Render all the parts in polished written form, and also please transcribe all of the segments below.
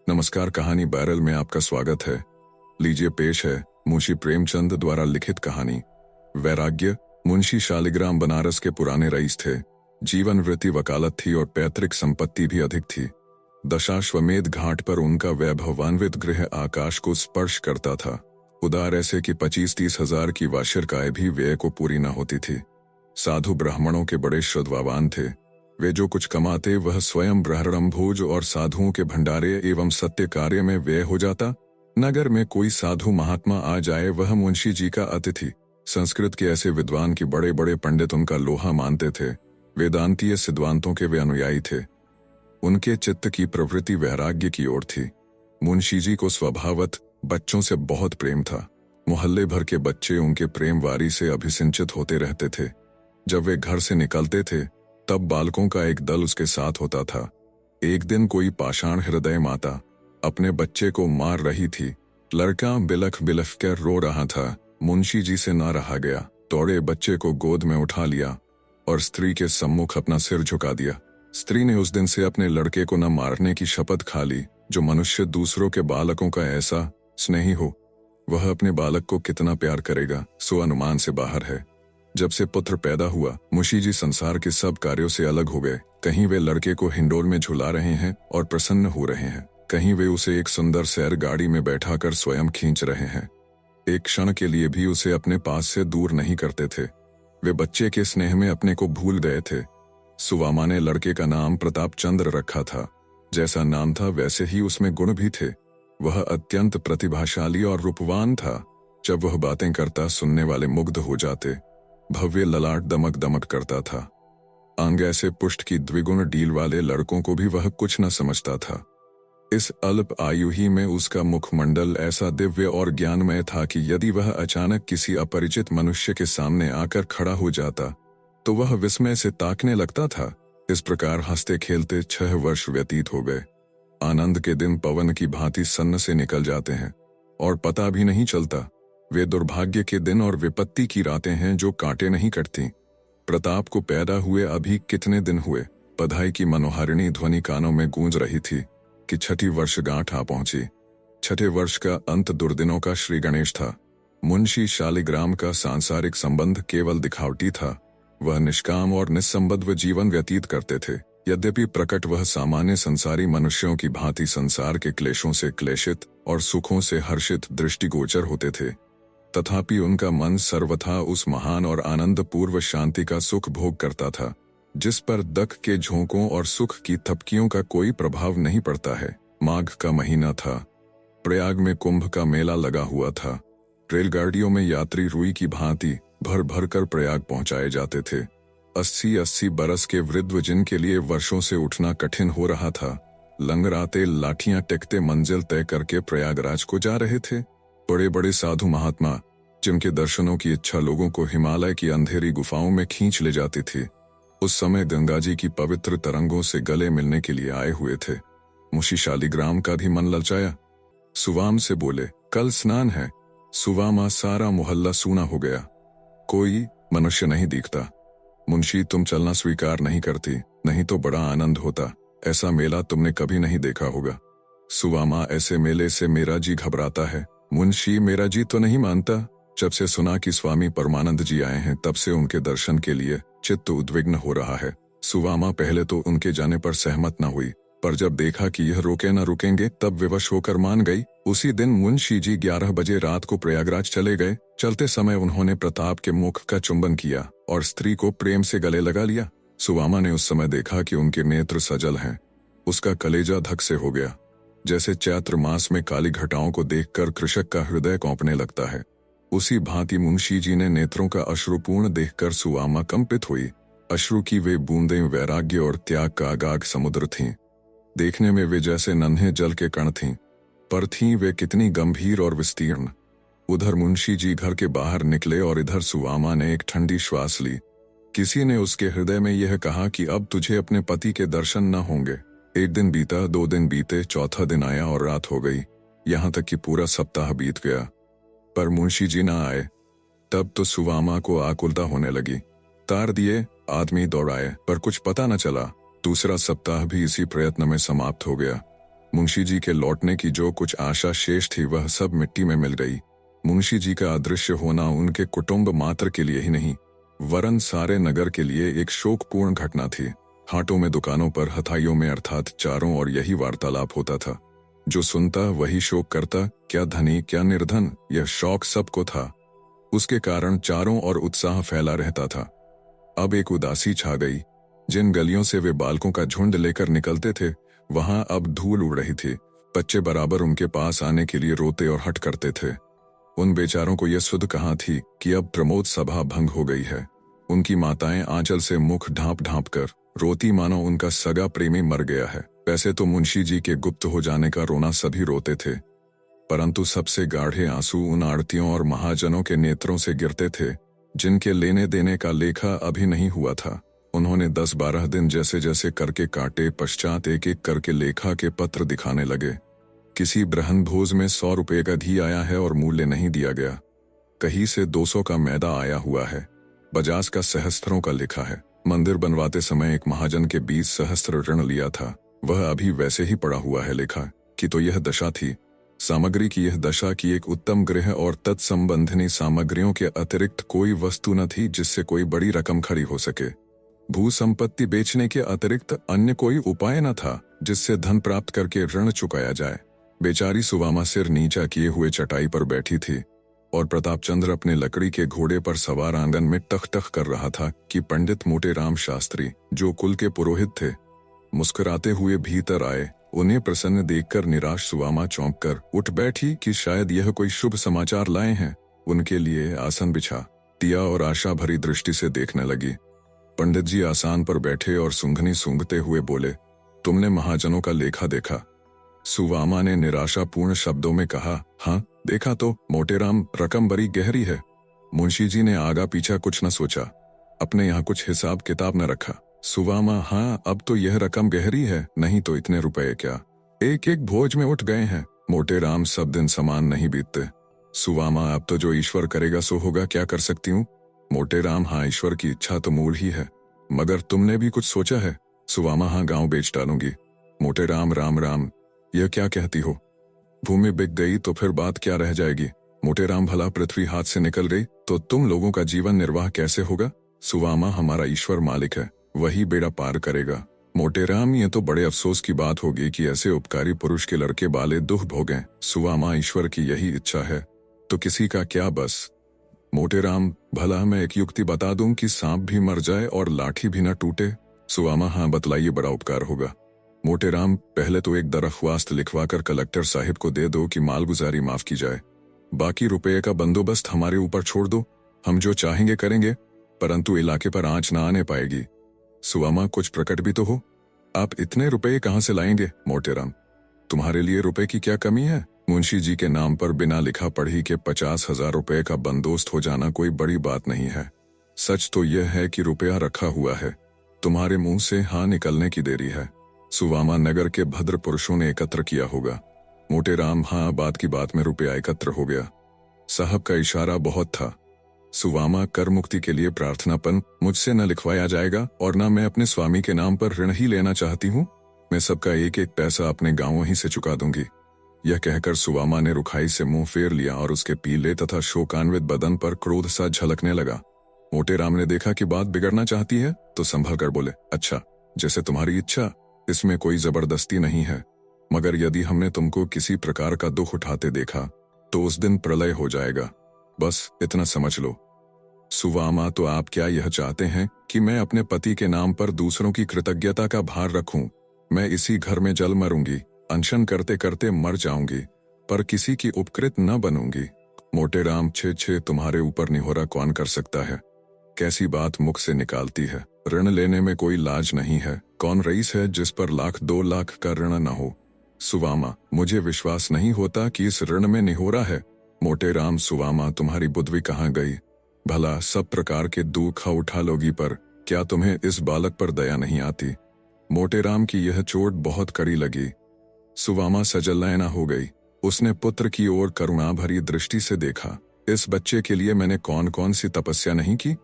नमस्कार, कहानी बैरल में आपका स्वागत है। लीजिए पेश है मुंशी प्रेमचंद द्वारा लिखित कहानी वैराग्य। मुंशी शालिग्राम बनारस के पुराने रईस थे। जीवन वृत्ति वकालत थी और पैतृक संपत्ति भी अधिक थी। दशाश्वमेध घाट पर उनका वैभवान्वित गृह आकाश को स्पर्श करता था। उदार ऐसे कि 25-30 हजार की वार्षिक आय भी व्यय को पूरी न होती थी। साधु ब्राह्मणों के बड़े श्रद्धावान थे। वे जो कुछ कमाते वह स्वयं ब्रह्मभोज और साधुओं के भंडारे एवं सत्य कार्य में व्यय हो जाता। नगर में कोई साधु महात्मा आ जाए वह मुंशी जी का अतिथि। संस्कृत के ऐसे विद्वान की बड़े बड़े पंडित उनका लोहा मानते थे। वेदांतीय सिद्धांतों के वे अनुयायी थे। उनके चित्त की प्रवृत्ति वैराग्य की ओर थी। मुंशी जी को स्वभावत बच्चों से बहुत प्रेम था। मोहल्ले भर के बच्चे उनके प्रेम वारी से अभिसिंचित होते रहते थे। जब वे घर से निकलते थे तब बालकों का एक दल उसके साथ होता था। एक दिन कोई पाषाण हृदय माता अपने बच्चे को मार रही थी। लड़का बिलख बिलख कर रो रहा था। मुंशी जी से ना रहा गया, दौड़े बच्चे को गोद में उठा लिया और स्त्री के सम्मुख अपना सिर झुका दिया। स्त्री ने उस दिन से अपने लड़के को न मारने की शपथ खा ली। जो मनुष्य दूसरों के बालकों का ऐसा स्नेही हो वह अपने बालक को कितना प्यार करेगा सो अनुमान से बाहर है। जब से पुत्र पैदा हुआ मुंशी जी संसार के सब कार्यों से अलग हो गए। कहीं वे लड़के को हिंडोल में झुला रहे हैं और प्रसन्न हो रहे हैं, कहीं वे उसे एक सुंदर सैर गाड़ी में बैठाकर स्वयं खींच रहे हैं। एक क्षण के लिए भी उसे अपने पास से दूर नहीं करते थे। वे बच्चे के स्नेह में अपने को भूल गए थे। सुवामा ने लड़के का नाम प्रताप चंद्र रखा था। जैसा नाम था वैसे ही उसमें गुण भी थे। वह अत्यंत प्रतिभाशाली और रूपवान था। जब वह बातें करता सुनने वाले मुग्ध हो जाते। भव्य ललाट दमक दमक करता था। अंग ऐसे पुष्ट की द्विगुण डील वाले लड़कों को भी वह कुछ न समझता था। इस अल्प आयु ही में उसका मुखमंडल ऐसा दिव्य और ज्ञानमय था कि यदि वह अचानक किसी अपरिचित मनुष्य के सामने आकर खड़ा हो जाता तो वह विस्मय से ताकने लगता था। इस प्रकार हंसते खेलते 6 वर्ष व्यतीत हो गए। आनंद के दिन पवन की भांति सन्न से निकल जाते हैं और पता भी नहीं चलता। वे दुर्भाग्य के दिन और विपत्ति की रातें हैं जो कांटे नहीं कटती। प्रताप को पैदा हुए अभी कितने दिन हुए, बधाई की मनोहारिणी ध्वनि कानों में गूंज रही थी कि 6ठी वर्षगांठ आ पहुंची। 6ठे वर्ष का अंत दुर्दिनों का श्री गणेश था। मुंशी शालिग्राम का सांसारिक संबंध केवल दिखावटी था। वह निष्काम और निस्संबद्ध जीवन व्यतीत करते थे। यद्यपि प्रकट वह सामान्य संसारी मनुष्यों की भांति संसार के क्लेशों से क्लेशित और सुखों से हर्षित दृष्टिगोचर होते थे, तथापि उनका मन सर्वथा उस महान और आनंद पूर्व शांति का सुख भोग करता था जिस पर दख के झोंकों और सुख की थपकियों का कोई प्रभाव नहीं पड़ता है। माघ का महीना था। प्रयाग में कुंभ का मेला लगा हुआ था। रेलगाड़ियों में यात्री रुई की भांति भर भर कर प्रयाग पहुंचाए जाते थे। 80-80 बरस के वृद्ध जिनके लिए वर्षों से उठना कठिन हो रहा था, लंगराते लाठियां टेकते मंजिल तय करके प्रयागराज को जा रहे थे। बड़े बड़े साधु महात्मा जिनके दर्शनों की इच्छा लोगों को हिमालय की अंधेरी गुफाओं में खींच ले जाती थी, उस समय गंगा जी की पवित्र तरंगों से गले मिलने के लिए आए हुए थे। मुंशी शालिग्राम का भी मन ललचाया। सुवाम से बोले, कल स्नान है। सुवामा, सारा मोहल्ला सूना हो गया, कोई मनुष्य नहीं दिखता। मुंशी, तुम चलना स्वीकार नहीं करती, नहीं तो बड़ा आनंद होता। ऐसा मेला तुमने कभी नहीं देखा होगा। सुवामा, ऐसे मेले से मेरा जी घबराता है। मुंशी, मेरा जी तो नहीं मानता। जब से सुना कि स्वामी परमानंद जी आए हैं तब से उनके दर्शन के लिए चित्त उद्विग्न हो रहा है। सुवामा पहले तो उनके जाने पर सहमत न हुई, पर जब देखा कि यह रोके न रुकेंगे तब विवश होकर मान गई। उसी दिन मुंशी जी 11 बजे रात को प्रयागराज चले गए। चलते समय उन्होंने प्रताप के मुख का चुंबन किया और स्त्री को प्रेम से गले लगा लिया। सुवामा ने उस समय देखा कि उनके नेत्र सजल हैं। उसका कलेजा धक से हो गया। जैसे चैत्र मास में काली घटाओं को देखकर कृषक का हृदय कांपने लगता है, उसी भांति मुंशी जी ने नेत्रों का अश्रुपूर्ण देखकर सुवामा कंपित हुई। अश्रु की वे बूंदें वैराग्य और त्याग का अगाध समुद्र थीं। देखने में वे जैसे नन्हे जल के कण थीं, पर थीं वे कितनी गंभीर और विस्तीर्ण। उधर मुंशी जी घर के बाहर निकले और इधर सुवामा ने एक ठंडी श्वास ली। किसी ने उसके हृदय में यह कहा कि अब तुझे अपने पति के दर्शन न होंगे। 1 दिन बीता, 2 दिन बीते, चौथा दिन आया और रात हो गई। यहाँ तक कि पूरा सप्ताह बीत गया, पर मुंशी जी न आए। तब तो सुवामा को आकुलता होने लगी। तार दिए, आदमी दौड़ाए, पर कुछ पता न चला। दूसरा सप्ताह भी इसी प्रयत्न में समाप्त हो गया। मुंशी जी के लौटने की जो कुछ आशा शेष थी वह सब मिट्टी में मिल गई। मुंशी जी का अदृश्य होना उनके कुटुंब मात्र के लिए ही नहीं वरन सारे नगर के लिए एक शोकपूर्ण घटना थी। हाटों में, दुकानों पर, हथाइयों में अर्थात चारों ओर यही वार्तालाप होता था। जो सुनता वही शोक करता, क्या धनी क्या निर्धन, यह शौक सबको था। उसके कारण चारों ओर उत्साह फैला रहता था। अब एक उदासी छा गई। जिन गलियों से वे बालकों का झुंड लेकर निकलते थे वहां अब धूल उड़ रही थी। बच्चे बराबर उनके पास आने के लिए रोते और हट करते थे। उन बेचारों को यह सुध कहाँ थी कि अब प्रमोद सभा भंग हो गई है। उनकी माताएं आंचल से मुख ढांप ढांप कर रोती मानो उनका सगा प्रेमी मर गया है। वैसे तो मुंशी जी के गुप्त हो जाने का रोना सभी रोते थे, परंतु सबसे गाढ़े आंसू उन आड़तियों और महाजनों के नेत्रों से गिरते थे जिनके लेने देने का लेखा अभी नहीं हुआ था। उन्होंने 10-12 दिन जैसे जैसे करके काटे, पश्चात एक एक करके लेखा के पत्र दिखाने लगे। किसी ब्रहन भोज में 100 रुपये का घी आया है और मूल्य नहीं दिया गया। कहीं से 200 का मैदा आया हुआ है। 50 का सहस्त्रों का लिखा है। मंदिर बनवाते समय एक महाजन के 20 सहस्त्र ऋण लिया था, वह अभी वैसे ही पड़ा हुआ है। लिखा कि तो यह दशा थी। सामग्री की यह दशा की एक उत्तम गृह और तत्संबंधिनी सामग्रियों के अतिरिक्त कोई वस्तु न थी जिससे कोई बड़ी रकम खड़ी हो सके। भू संपत्ति बेचने के अतिरिक्त अन्य कोई उपाय न था जिससे धन प्राप्त करके ऋण चुकाया जाए। बेचारी सुवामा सिर नीचा किए हुए चटाई पर बैठी थी और प्रतापचंद्र अपने लकड़ी के घोड़े पर सवार आंगन में टख टख कर रहा था कि पंडित मोटेराम शास्त्री, जो कुल के पुरोहित थे, मुस्कुराते हुए भीतर आए। उन्हें प्रसन्न देखकर निराश सुवामा चौंक कर उठ बैठी कि शायद यह कोई शुभ समाचार लाए हैं। उनके लिए आसन बिछा दिया और आशा भरी दृष्टि से देखने लगी। पंडित जी आसान पर बैठे और सूंघनी सूंघते हुए बोले, तुमने महाजनों का लेखा देखा? सुवामा ने निराशापूर्ण शब्दों में कहा, हाँ देखा तो मोटेराम, रकम बड़ी गहरी है। मुंशी जी ने आगा पीछा कुछ न सोचा, अपने यहाँ कुछ हिसाब किताब न रखा। सुवामा, हाँ अब तो यह रकम गहरी है, नहीं तो इतने रुपए क्या एक एक भोज में उठ गए हैं। मोटेराम, सब दिन समान नहीं बीतते। सुवामा, अब तो जो ईश्वर करेगा सो होगा, क्या कर सकती हूँ। मोटेराम, हाँ ईश्वर की इच्छा तो मूल ही है, मगर तुमने भी कुछ सोचा है? सुवामा, हाँ गांव बेच डालूंगी। मोटेराम, राम राम, यह क्या कहती हो? भूमि बिक गई तो फिर बात क्या रह जाएगी? मोटेराम, भला पृथ्वी हाथ से निकल गई तो तुम लोगों का जीवन निर्वाह कैसे होगा? सुवामा, हमारा ईश्वर मालिक है, वही बेड़ा पार करेगा। मोटेराम, ये तो बड़े अफसोस की बात होगी कि ऐसे उपकारी पुरुष के लड़के बाले दुख भोगें। सुवामा, ईश्वर की यही इच्छा है तो किसी का क्या बस। मोटेराम, भला मैं एक युक्ति बता दूं कि सांप भी मर जाए और लाठी भी न टूटे? सुवामा, हाँ बतलाइए, बड़ा उपकार होगा। मोटेराम, पहले तो एक दरख्वास्त लिखवाकर कलेक्टर साहिब को दे दो कि मालगुजारी माफ की जाए। बाकी रुपये का बंदोबस्त हमारे ऊपर छोड़ दो, हम जो चाहेंगे करेंगे, परंतु इलाके पर आंच न आने पाएगी। सुवामा, कुछ प्रकट भी तो हो, आप इतने रुपये कहाँ से लाएंगे? मोटेराम, तुम्हारे लिए रुपए की क्या कमी है? मुंशी जी के नाम पर बिना लिखा पढ़ी के 50,000 रुपये का बंदोबस्त हो जाना कोई बड़ी बात नहीं है। सच तो यह है कि रुपया रखा हुआ है, तुम्हारे मुंह से हाँ निकलने की देरी है। सुवामा, नगर के भद्र पुरुषों ने एकत्र किया होगा। मोटेराम, हाँ बात की बात में रुपया एकत्र हो गया, साहब का इशारा बहुत था। सुवामा, कर मुक्ति के लिए प्रार्थनापन मुझसे न लिखवाया जाएगा और न मैं अपने स्वामी के नाम पर ऋण ही लेना चाहती हूँ। मैं सबका एक एक पैसा अपने गांवों ही से चुका दूंगी। यह कहकर सुवामा ने रुखाई से मुंह फेर लिया और उसके पीले तथा शोकान्वित बदन पर क्रोध सा झलकने लगा। मोटेराम ने देखा कि बात बिगड़ना चाहती है तो संभल कर बोले, अच्छा जैसे तुम्हारी इच्छा, इसमें कोई जबरदस्ती नहीं है, मगर यदि हमने तुमको किसी प्रकार का दुख उठाते देखा तो उस दिन प्रलय हो जाएगा, बस इतना समझ लो। सुवामा, तो आप क्या यह चाहते हैं कि मैं अपने पति के नाम पर दूसरों की कृतज्ञता का भार रखूं? मैं इसी घर में जल मरूंगी, अनशन करते करते मर जाऊंगी, पर किसी की उपकृत न बनूंगी। मोटेराम, छे छे, तुम्हारे ऊपर निहोरा कौन कर सकता है? कैसी बात मुख से निकालती है? ऋण लेने में कोई लाज नहीं है। कौन रईस है जिस पर 1,00,000 2 लाख का ऋण न हो? सुवामा, मुझे विश्वास नहीं होता कि इस ऋण में निहोरा है। मोटेराम, सुवामा, तुम्हारी बुद्धि कहाँ गई? भला सब प्रकार के दुख उठा लोगी, पर क्या तुम्हें इस बालक पर दया नहीं आती? मोटेराम की यह चोट बहुत कड़ी लगी। सुवामा सजल नयना हो गई। उसने पुत्र की ओर करुणा भरी दृष्टि से देखा। इस बच्चे के लिए मैंने कौन कौन सी तपस्या नहीं की?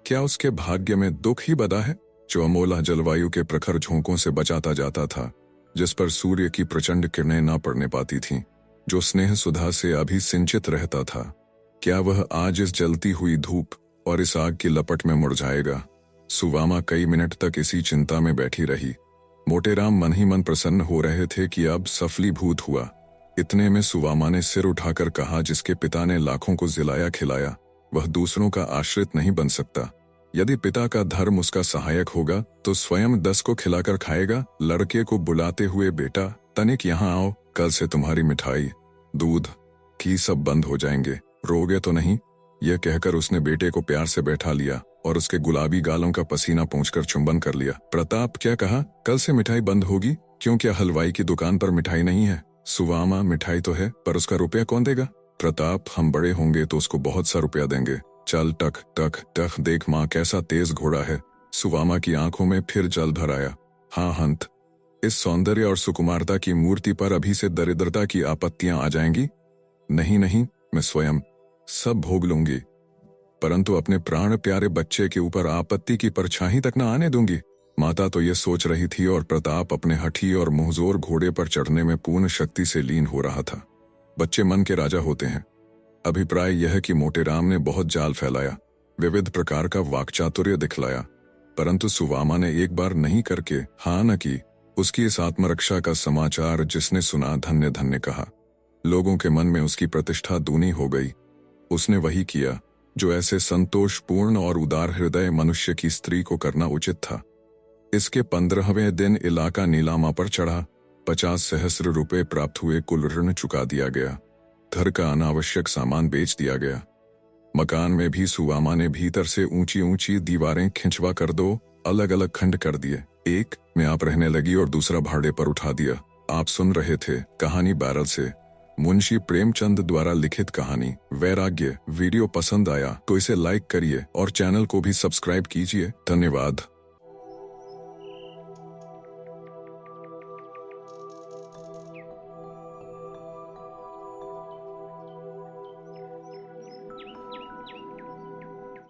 क्या उसके भाग्य में दुख ही बदा है जो अमोला जलवायु के प्रखर झोंकों से बचाता जाता था? जिस पर सूर्य की प्रचंड किरणें न पड़ने पाती थीं, जो स्नेह सुधा से अभी सिंचित रहता था। क्या वह आज इस जलती हुई धूप और इस आग की लपट में मुरझाएगा? सुवामा कई मिनट तक इसी चिंता में बैठी रही। मोटेराम मन ही मन प्रसन्न हो रहे थे कि अब सफलीभूत हुआ। इतने में सुवामा ने सिर उठाकर कहा, जिसके पिता ने लाखों को जिलाया खिलाया, वह दूसरों का आश्रित नहीं बन सकता। यदि पिता का धर्म उसका सहायक होगा तो स्वयं 10 को खिलाकर खाएगा। लड़के को बुलाते हुए, बेटा तनिक यहाँ आओ, कल से तुम्हारी मिठाई, दूध, घी सब बंद हो जाएंगे, रोगे तो नहीं? यह कहकर उसने बेटे को प्यार से बैठा लिया और उसके गुलाबी गालों का पसीना पोंछकर चुंबन कर लिया। प्रताप, क्या कहा? कल से मिठाई बंद होगी? क्यों, क्या हलवाई की दुकान पर मिठाई नहीं है? सुवामा, मिठाई तो है, पर उसका रुपया कौन देगा? प्रताप, हम बड़े होंगे तो उसको बहुत सा रुपया देंगे। चल, टक टक टक, देख माँ कैसा तेज घोड़ा है। सुवामा की आंखों में फिर जल भर आया। हाँ हंत, इस सौंदर्य और सुकुमारता की मूर्ति पर अभी से दरिद्रता की आपत्तियां आ जाएंगी। नहीं नहीं, मैं स्वयं सब भोग लूंगी, परंतु अपने प्राण प्यारे बच्चे के ऊपर आपत्ति की परछाई तक न आने दूंगी। माता तो ये सोच रही थी और प्रताप अपने हठी और मुंहजोर घोड़े पर चढ़ने में पूर्ण शक्ति से लीन हो रहा था। बच्चे मन के राजा होते हैं। अभिप्राय यह कि मोटेराम ने बहुत जाल फैलाया, विविध प्रकार का वाक्चातुर्य दिखलाया, परंतु सुवामा ने एक बार नहीं करके हाँ न की। उसकी इस आत्मरक्षा का समाचार जिसने सुना, धन्य धन्य कहा। लोगों के मन में उसकी प्रतिष्ठा दूनी हो गई। उसने वही किया जो ऐसे संतोषपूर्ण और उदार हृदय मनुष्य की स्त्री को करना उचित था। इसके 15वें दिन इलाका नीलामा पर चढ़ा। 50 सहस्र रुपए प्राप्त हुए, कुल ऋण चुका दिया गया। घर का अनावश्यक सामान बेच दिया गया। मकान में भी सुवामा ने भीतर से ऊंची ऊंची दीवारें खिंचवा कर 2 अलग अलग खंड कर दिए। एक में आप रहने लगी और दूसरा भाड़े पर उठा दिया। आप सुन रहे थे कहानी बैरल से, मुंशी प्रेमचंद द्वारा लिखित कहानी वैराग्य। वीडियो पसंद आया तो इसे लाइक करिए और चैनल को भी सब्सक्राइब कीजिए। धन्यवाद।